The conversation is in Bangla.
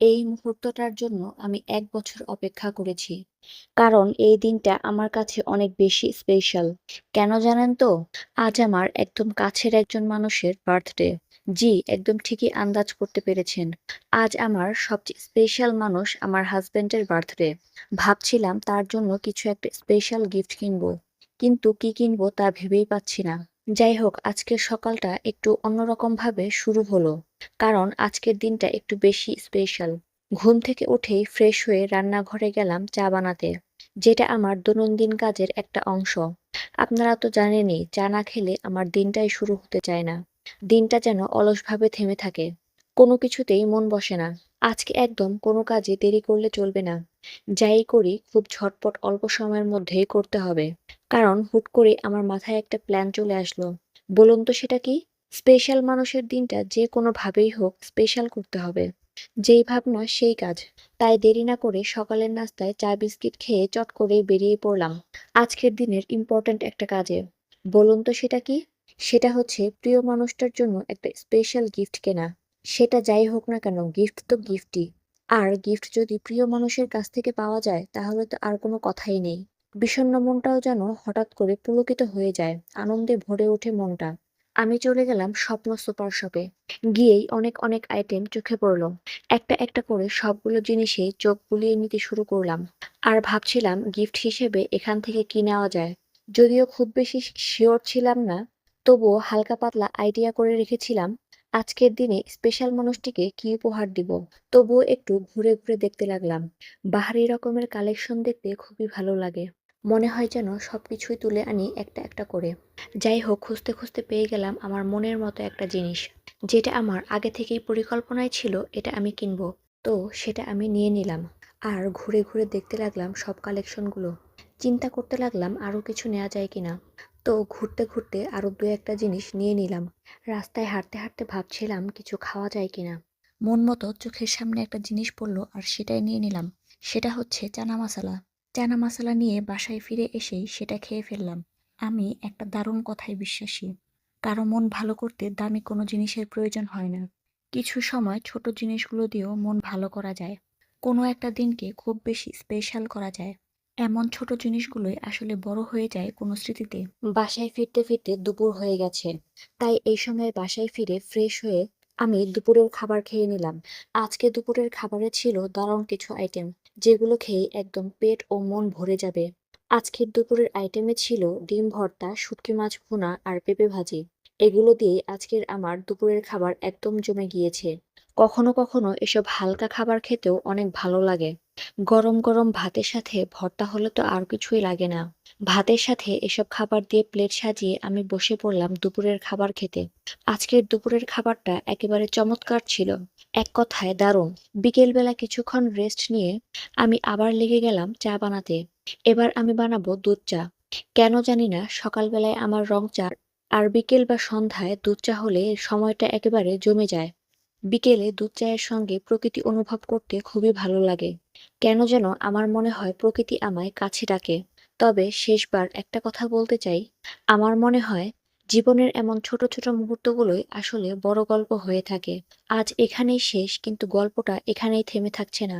এই মুহূর্তটার জন্য আমি ১ বছর অপেক্ষা করেছি। কারণ এই দিনটা আমার কাছে অনেক বেশি স্পেশাল। কেন জানেন তো? আজ আমার একদম কাছের একজন মানুষের বার্থডে। জি, একদম ঠিকই আন্দাজ করতে পেরেছেন। আজ আমার সবচেয়ে স্পেশাল মানুষ আমার হাসব্যান্ডের বার্থডে। ভাবছিলাম তার জন্য কিছু একটা স্পেশাল গিফট কিনবো। কিন্তু কি কিনবো তা ভেবেই পাচ্ছি না। যাই হোক, আজকের সকালটা একটু অন্যরকমভাবে শুরু হলো। কারণ আজকের দিনটা একটু বেশি স্পেশাল। ঘুম থেকে উঠেই ফ্রেশ হয়ে রান্নাঘরে গেলাম চা বানাতে, যেটা আমার দৈনন্দিন কাজের একটা অংশ। আপনারা তো জানেনই, চা না খেলে আমার দিনটাই শুরু হতে চায় না। দিনটা যেন অলসভাবে থেমে থাকে। কোনো কিছুতেই মন বসে না। আজকে একদম কোনো কাজে দেরি করলে চলবে না। যাই করি খুব ঝটপট অল্প সময়ের মধ্যেই করতে হবে। কারণ হুট করে আমার মাথায় একটা প্ল্যান চলে আসলো। বলুন তো সেটা কি? স্পেশাল মানুষের দিনটা যে কোনোভাবেই হোক স্পেশাল করতে হবে। যেই ভাবনা সেই কাজ। তাই দেরি না করে সকালের নাস্তায় চা বিস্কিট খেয়ে চট করে বেরিয়ে পড়লাম আজকের দিনের ইম্পর্ট্যান্ট একটা কাজে। বলুন তো সেটা কি? সেটা হচ্ছে প্রিয় মানুষটার জন্য একটা স্পেশাল গিফট কেনা। সেটা যাই হোক না কেন, গিফট তো গিফটই। আর গিফট যদি প্রিয় মানুষের কাছ থেকে পাওয়া যায় তাহলে তো আর কোনো কথাই নেই। বিষণ্ণ মনটাও যেন হঠাৎ করে পুলকিত হয়ে যায়, আনন্দে ভরে ওঠে মনটা। আমি চলে গেলাম স্বপ্ন সুপার শপে। গিয়েই অনেক অনেক আইটেম চোখে পড়ল। একটা একটা করে সবগুলো জিনিসেই চোখ বুলিয়ে নিতে শুরু করলাম। আর ভাবছিলাম গিফট হিসেবে এখান থেকে কি নেওয়া যায়। যদিও খুব বেশি শিওর ছিলাম না, তবুও হালকা পাতলা আইডিয়া করে রেখেছিলাম আজকের দিনে স্পেশাল মানুষটিকে কি উপহার দিব। তবুও একটু ঘুরে ঘুরে দেখতে লাগলাম। বাহারি রকমের কালেকশন দেখতে খুবই ভালো লাগে। মনে হয় যেন সবকিছুই তুলে আনি একটা একটা করে। যাই হোক, খুঁজতে খুঁজতে পেয়ে গেলাম আমার মনের মতো একটা জিনিস, যেটা আমার আগে থেকেই পরিকল্পনায় ছিল এটা আমি কিনবো। তো সেটা আমি নিয়ে নিলাম। আর ঘুরে ঘুরে দেখতে লাগলাম সব কালেকশনগুলো। চিন্তা করতে লাগলাম আরো কিছু নেওয়া যায় কিনা। তো ঘুরতে ঘুরতে আরো দু একটা জিনিস নিয়ে নিলাম। রাস্তায় হাঁটতে হাঁটতে ভাবছিলাম কিছু খাওয়া যায় কিনা। মন মতো চোখের সামনে একটা জিনিস পড়লো আর সেটাই নিয়ে নিলাম। সেটা হচ্ছে চানা মশলা। চানা মশলা নিয়ে বাসায় ফিরে এসেই সেটা খেয়ে ফেললাম। আমি একটা দারুণ কথায় বিশ্বাসী। কারো মন ভালো করতে দামি কোনো জিনিসের প্রয়োজন হয় না। কিছু সময় ছোট জিনিসগুলো দিয়েও মন ভালো করা যায়। কোনো একটা দিনকে খুব বেশি স্পেশাল করা যায়। এমন ছোট জিনিসগুলোই আসলে বড় হয়ে যায় কোনো স্মৃতিতে। বাসায় ফিরতে ফিরতে দুপুর হয়ে গেছে। তাই এই সময় বাসায় ফিরে ফ্রেশ হয়ে আমি দুপুরের খাবার খেয়ে নিলাম। আজকে দুপুরের খাবারে ছিল দারুণ কিছু আইটেম, যেগুলো খেয়ে একদম পেট ও মন ভরে যাবে। আজকের দুপুরের আইটেমে ছিল ডিম ভর্তা, শুটকি মাছ ভুনা আর পেঁপে ভাজি। এগুলো দিয়ে আজকের আমার দুপুরের খাবার একদম জমে গিয়েছে। কখনো কখনো এসব হালকা খাবার খেতেও অনেক ভালো লাগে। গরম গরম ভাতের সাথে ভর্তা হলে তো আর কিছুই লাগে না। ভাতের সাথে এসব খাবার দিয়ে প্লেট সাজিয়ে আমি বসে পড়লাম দুপুরের খাবার খেতে। আজকের দুপুরের খাবারটা একেবারে চমৎকার ছিল। এক কথায় দারুণ। বিকেলবেলা কিছুক্ষণ রেস্ট নিয়ে আমি আবার লেগে গেলাম চা বানাতে। এবার আমি বানাবো দুধ চা। কেন জানি না সকালবেলায় আমার রং চা আর বিকেল বা সন্ধ্যায় দুধ চা হলে সময়টা একেবারে জমে যায়। বিকেলে দুধ চায়ের সঙ্গে প্রকৃতি অনুভব করতে খুবই ভালো লাগে। কেন যেন আমার মনে হয় প্রকৃতি আমায় কাছে ডাকে। তবে শেষবার একটা কথা বলতে চাই, আমার মনে হয় জীবনের এমন ছোট ছোট মুহূর্তগুলোই আসলে বড় গল্প হয়ে থাকে। আজ এখানেই শেষ, কিন্তু গল্পটা এখানেই থেমে থাকছে না।